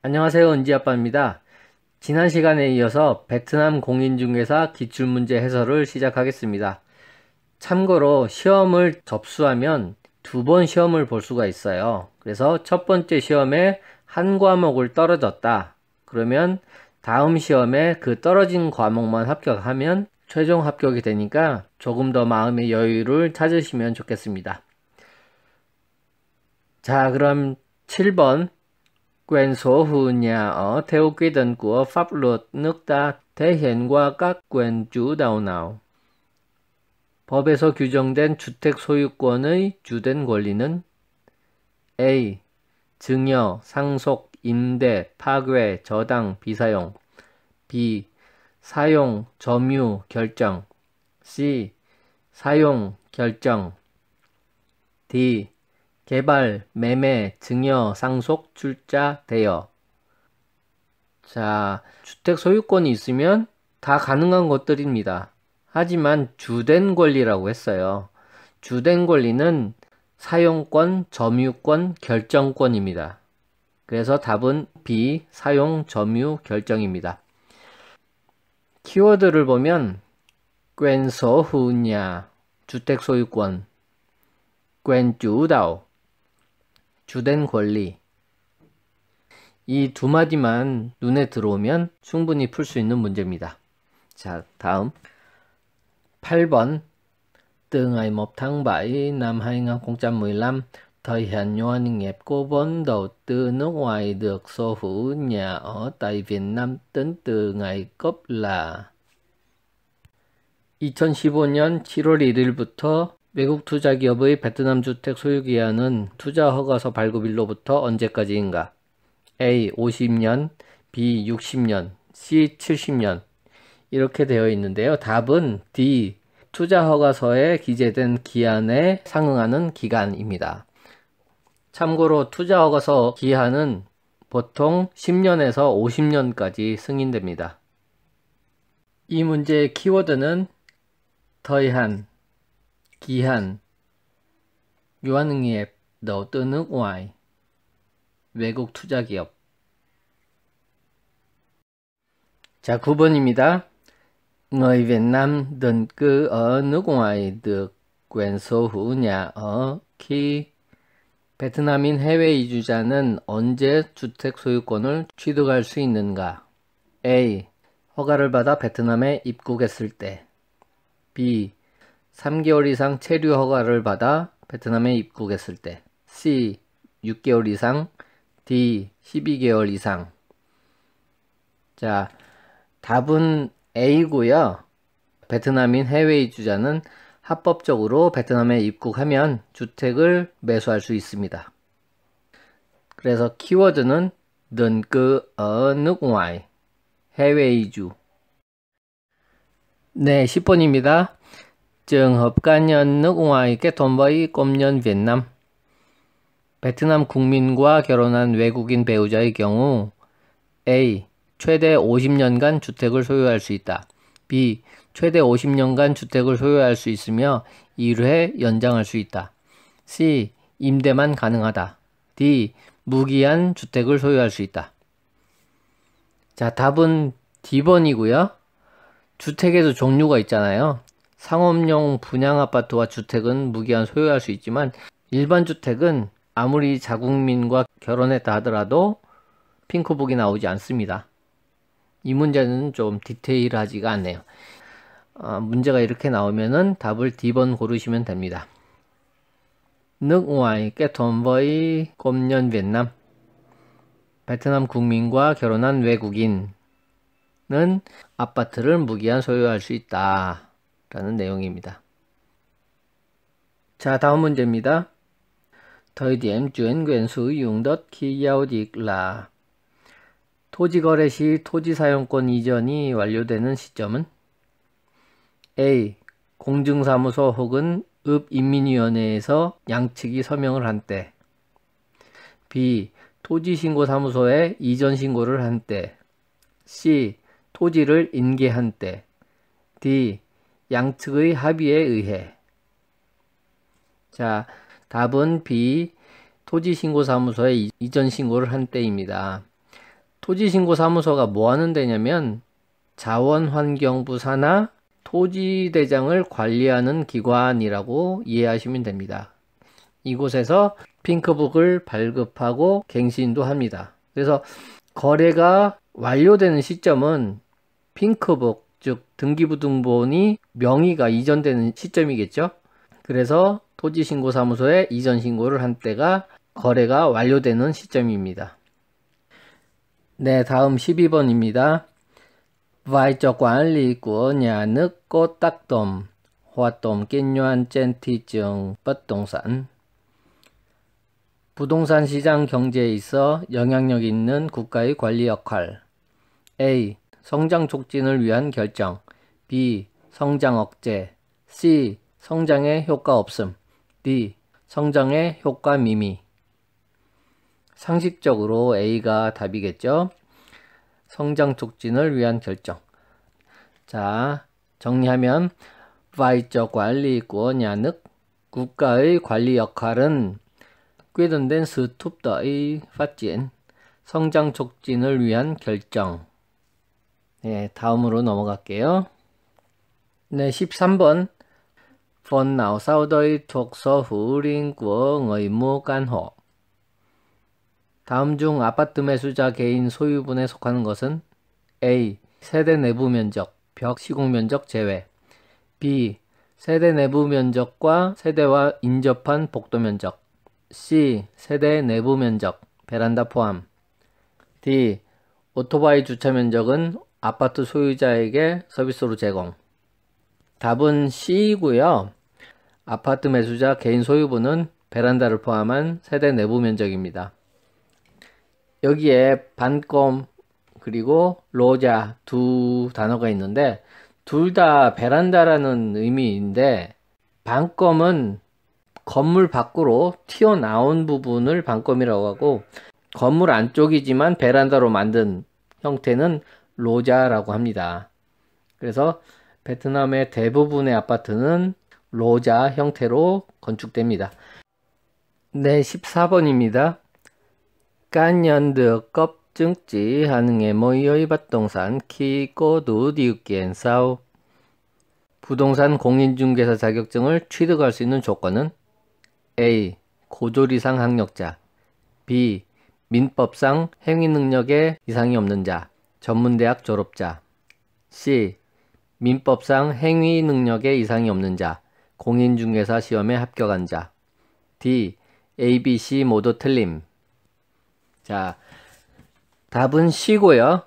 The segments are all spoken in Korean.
안녕하세요. 은지아빠입니다. 지난 시간에 이어서 베트남 공인중개사 기출문제 해설을 시작하겠습니다. 참고로 시험을 접수하면 두 번 시험을 볼 수가 있어요. 그래서 첫 번째 시험에 한 과목을 떨어졌다. 그러면 다음 시험에 그 떨어진 과목만 합격하면 최종 합격이 되니까 조금 더 마음의 여유를 찾으시면 좋겠습니다. 자, 그럼 7번 Quyền sở hữu nhà ở theo quy định của pháp luật nước ta thể hiện qua các quyền chủ đạo nào? 법에서 규정된 주택 소유권의 주된 권리는 A. 증여, 상속, 임대, 파괴, 저당, 비사용. B. 사용, 점유, 결정. C. 사용, 결정. D. 개발, 매매, 증여, 상속, 출자, 대여. 자, 주택 소유권이 있으면 다 가능한 것들입니다. 하지만 주된 권리라고 했어요. 주된 권리는 사용권, 점유권, 결정권입니다. 그래서 답은 B, 사용, 점유, 결정입니다. 키워드를 보면 quyền sở hữu nhà, 주택 소유권, quyền chủ đạo, 주된 권리. 이 두 마디만 눈에 들어오면 충분히 풀 수 있는 문제입니다. 자, 다음 8번 Từ ngày 1 tháng 7 năm 2015, thời hạn doanh nghiệp cố vốn đầu tư nước ngoài được sở hữu nhà ở tại Việt Nam tính từ ngày cấp là 2015년 7월 1일부터 외국 투자 기업의 베트남 주택 소유 기한은 투자 허가서 발급일로부터 언제까지인가? A. 50년, B. 60년, C. 70년 이렇게 되어 있는데요. 답은 D. 투자 허가서에 기재된 기한에 상응하는 기간입니다. 참고로 투자 허가서 기한은 보통 10년에서 50년까지 승인됩니다. 이 문제의 키워드는 thời hạn, 기한, 유한응nghiệp, đầu tư nước ngoài, 외국 투자 기업. 자, 9번입니다. Người Việt Nam định cư ở nước ngoài được quyền sở hữu nhà ở khi 베트남인 해외 이주자는 언제 주택 소유권을 취득할 수 있는가? A. 허가를 받아 베트남에 입국했을 때. B. 3개월 이상 체류 허가를 받아 베트남에 입국했을 때. C. 6개월 이상. D. 12개월 이상. 자, 답은 A고요. 베트남인 해외 이주자는 합법적으로 베트남에 입국하면 주택을 매수할 수 있습니다. 그래서 키워드는 định cư ở nước ngoài, 해외 이주. 네, 10번입니다. Trường hợp cá nhân nước ngoài kết hôn với công nhân Việt Nam. 베트남 국민과 결혼한 외국인 배우자의 경우 A. 최대 50년간 주택을 소유할 수 있다. B. 최대 50년간 주택을 소유할 수 있으며 1회 연장할 수 있다. C. 임대만 가능하다. D. 무기한 주택을 소유할 수 있다. 자, 답은 D번이고요. 주택에도 종류가 있잖아요. 상업용 분양아파트와 주택은 무기한 소유할 수 있지만 일반 주택은 아무리 자국민과 결혼했다 하더라도 핑크북이 나오지 않습니다. 이 문제는 좀 디테일하지가 않네요. 문제가 이렇게 나오면은 답을 D번 고르시면 됩니다. nước ngoài kết hôn với công nhân Việt Nam. 베트남 국민과 결혼한 외국인은 아파트를 무기한 소유할 수 있다 라는 내용입니다. 자, 다음 문제입니다. Thời điểm chuyển quyền sử dụng đất khi giao dịch là 토지 거래 시 토지 사용권 이전이 완료되는 시점은 A. 공증사무소 혹은 읍인민위원회에서 양측이 서명을 한 때. B. 토지신고사무소에 이전 신고를 한 때. C. 토지를 인계한 때. D. 양측의 합의에 의해. 자, 답은 B. 토지신고사무소에 이전 신고를 한 때입니다. 토지신고사무소가 뭐 하는 데냐면 자원환경부 산하 토지대장을 관리하는 기관이라고 이해하시면 됩니다. 이곳에서 핑크북을 발급하고 갱신도 합니다. 그래서 거래가 완료되는 시점은 핑크북, 즉 등기부등본이 명의가 이전되는 시점이겠죠. 그래서 토지신고사무소에 이전 신고를 한 때가 거래가 완료되는 시점입니다. 네, 다음 12번입니다. Vai trò quản lý của nhà nước có tác động hoạt động kinh doanh trên thị trường bất động sản. 부동산 시장 경제에 있어 영향력 있는 국가의 관리 역할. A. 성장 촉진을 위한 결정. B. 성장 억제. C. 성장에 효과 없음. D. 성장에 효과 미미. 상식적으로 A가 답이겠죠. 성장 촉진을 위한 결정. 자, 정리하면 vai trò quản lý của nhà nước, 국가의 관리 역할은 quyết định đến sự thúc đẩy phát triển, 성장 촉진을 위한 결정. 네, 다음으로 넘어갈게요. 네, 13번. Phần nào sau đây thuộc sở hữu riêng của người mua căn hộ? 다음 중 아파트 매수자 개인 소유분에 속하는 것은 A. 세대 내부 면적, 벽 시공 면적 제외. B. 세대 내부 면적과 세대와 인접한 복도 면적. C. 세대 내부 면적, 베란다 포함. D. 오토바이 주차 면적은 아파트 소유자에게 서비스로 제공. 답은 C이고요. 아파트 매수자 개인 소유분은 베란다를 포함한 세대 내부 면적입니다. 여기에 반꼼 그리고 로자 두 단어가 있는데 둘 다 베란다라는 의미인데 반꼼은 건물 밖으로 튀어나온 부분을 반꼼이라고 하고 건물 안쪽이지만 베란다로 만든 형태는 로자라고 합니다. 그래서 베트남의 대부분의 아파트는 로자 형태로 건축됩니다. 네, 14번입니다. Cá nhân được cấp chứng chỉ hành nghề môi giới bất động sản khi có đủ điều kiện sau. 부동산 공인중개사 자격증을 취득할 수 있는 조건은 A. 고졸 이상 학력자. B. 민법상 행위 능력에 이상이 없는 자, 전문대학 졸업자. C. 민법상 행위 능력에 이상이 없는 자, 공인중개사 시험에 합격한 자. D. A, B, C 모두 틀림. 자, 답은 C고요.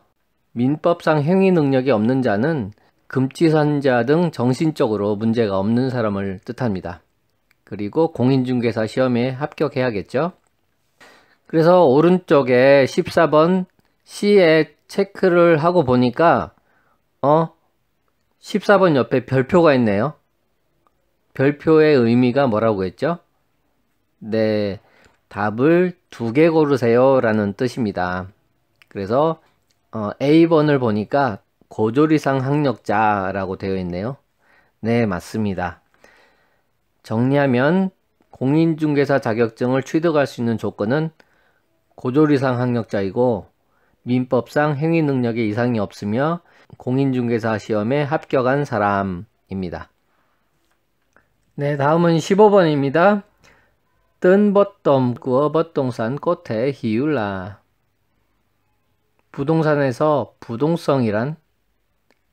민법상 행위 능력이 없는 자는 금치산자 등 정신적으로 문제가 없는 사람을 뜻합니다. 그리고 공인중개사 시험에 합격해야겠죠. 그래서 오른쪽에 14번 C에 체크를 하고 보니까 14번 옆에 별표가 있네요. 별표의 의미가 뭐라고 했죠? 네, 답을 2개 고르세요 라는 뜻입니다. 그래서 A번을 보니까 고졸 이상 학력자라고 되어 있네요. 네, 맞습니다. 정리하면 공인중개사 자격증을 취득할 수 있는 조건은 고졸 이상 학력자이고 민법상 행위 능력에 이상이 없으며 공인중개사 시험에 합격한 사람입니다. 네, 다음은 15번입니다. Tên bất động của bất động sản có thể hiểu là. 부동산에서 부동성이란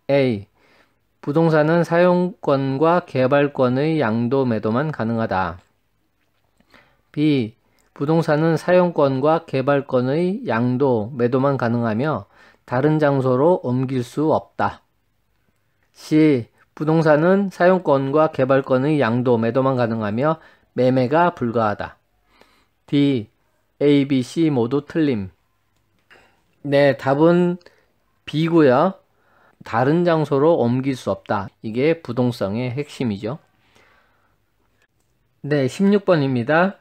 A. 부동산은 사용권과 개발권의 양도 매도만 가능하다. B. 부동산은 사용권과 개발권의 양도 매도만 가능하며 다른 장소로 옮길 수 없다. C. 부동산은 사용권과 개발권의 양도 매도만 가능하며 매매가 불가하다. D. A, B, C 모두 틀림. 네, 답은 B고요. 다른 장소로 옮길 수 없다. 이게 부동성의 핵심이죠. 네, 16번입니다.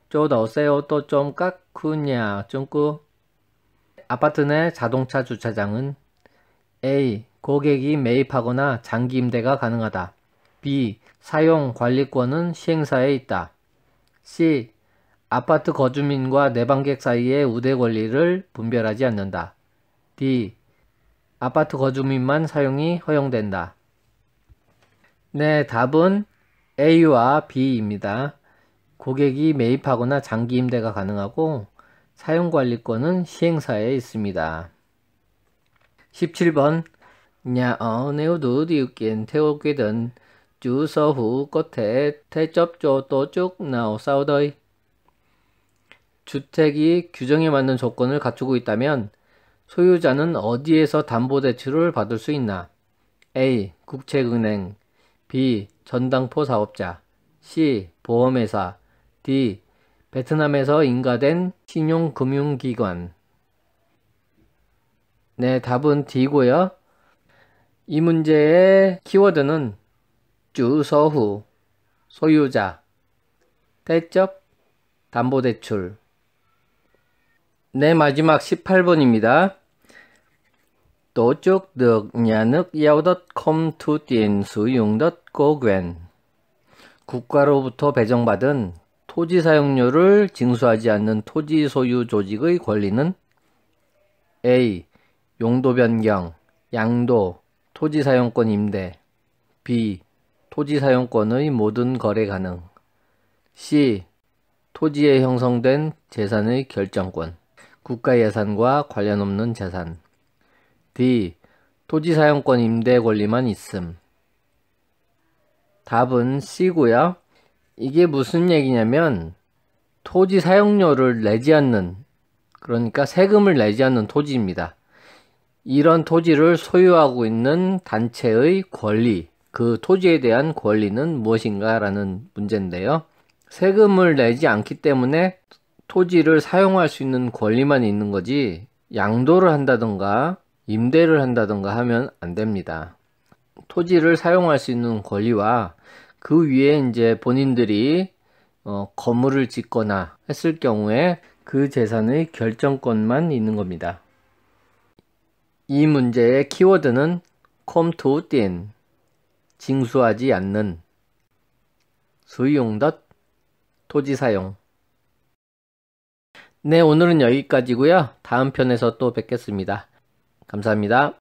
chỗ đậu xe ô tô trong các khu nhà chung cư. 아파트 내 자동차 주차장은 A. 고객이 매입하거나 장기 임대가 가능하다. B. 사용 관리권은 시행사에 있다. C. 아파트 거주민과 내방객 사이의 우대 권리를 분별하지 않는다. D. 아파트 거주민만 사용이 허용된다. 네, 답은 A와 B입니다. 고객이 매입하거나 장기 임대가 가능하고 사용관리권은 시행사에 있습니다. 17번 Nhà ở nếu đủ điều kiện theo quy định, chủ sở hữu có thể thế chấp cho tổ chức nào sau đây? 주택이 규정에 맞는 조건을 갖추고 있다면 소유자는 어디에서 담보대출을 받을 수 있나? A. 국책은행, B. 전당포 사업자, C. 보험회사, D. 베트남에서 인가된 신용금융기관. 네, 답은 D고요. 이 문제의 키워드는 주서후, 소유자, 대접, 담보대출. 네, 마지막 18번입니다. Tổ chức được nhà nước giao đất không thu tiền sử dụng đất có quyền. 국가로부터 배정받은 토지 사용료를 징수하지 않는 토지 소유 조직의 권리는 A. 용도 변경, 양도, 토지 사용권 임대. B. 토지 사용권의 모든 거래 가능. C. 토지에 형성된 재산의 결정권, 국가 예산과 관련 없는 재산. D. 토지 사용권 임대 권리만 있음. 답은 C고요. 이게 무슨 얘기냐면 토지 사용료를 내지 않는, 그러니까 세금을 내지 않는 토지입니다. 이런 토지를 소유하고 있는 단체의 권리, 그 토지에 대한 권리는 무엇인가 라는 문제인데요. 세금을 내지 않기 때문에 토지를 사용할 수 있는 권리만 있는 거지 양도를 한다던가 임대를 한다던가 하면 안 됩니다. 토지를 사용할 수 있는 권리와 그 위에 이제 본인들이 건물을 짓거나 했을 경우에 그 재산의 결정권만 있는 겁니다. 이 문제의 키워드는 không thu tiền, 징수하지 않는, sử dụng đất, 토지 사용. 네, 오늘은 여기까지고요. 다음 편에서 또 뵙겠습니다. 감사합니다.